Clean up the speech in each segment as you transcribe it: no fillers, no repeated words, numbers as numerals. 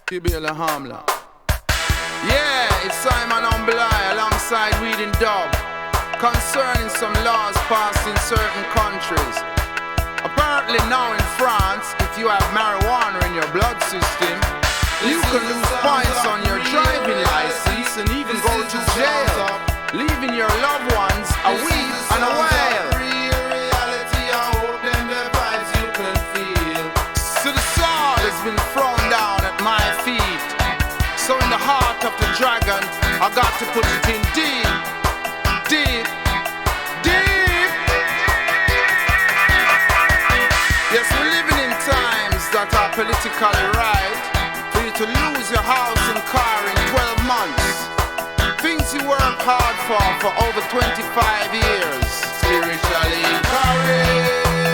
Kibela Hamla. Yeah, it's Simon Umblai alongside Reading Dub concerning some laws passed in certain countries. Apparently now in France, if you have marijuana in your blood system, you can lose points on your driving license and even go to jail, leaving your loved ones a week and a wail. So the sword has been thrown down at my feet. So in the heart of the dragon, I got to put it in deep, deep, deep. Yes, we're living in times that are politically right for you to lose your house and car in 12 months. Things you work hard for over 25 years. Spiritually encouraged.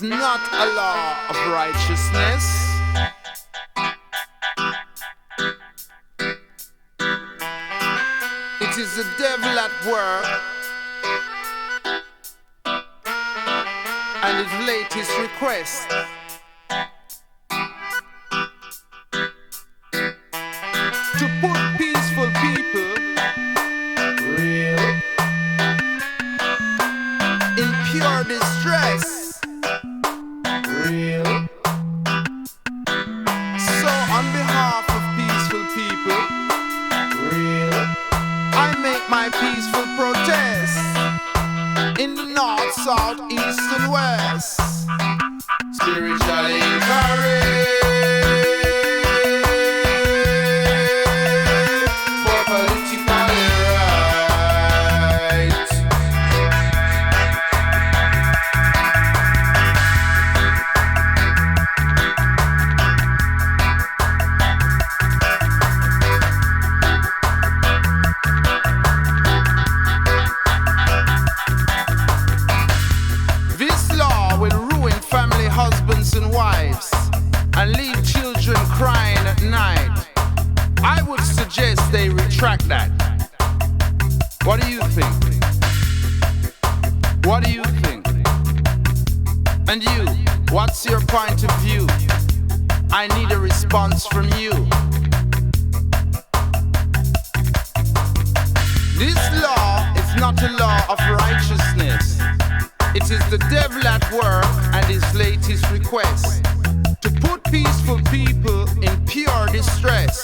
Not a law of righteousness. It is the devil at work and his latest request. To put peaceful people in pure distress. So on behalf of peaceful people, I make my peaceful protest in the north, south, east and west. Spiritually encouraged for politically right. And wives and leave children crying at night. I would suggest they retract that. What do you think? What do you think? And you, what's your point of view? I need a response from you. This law is not a law of righteousness. It is the devil at work and his latest request to put peaceful people in pure distress.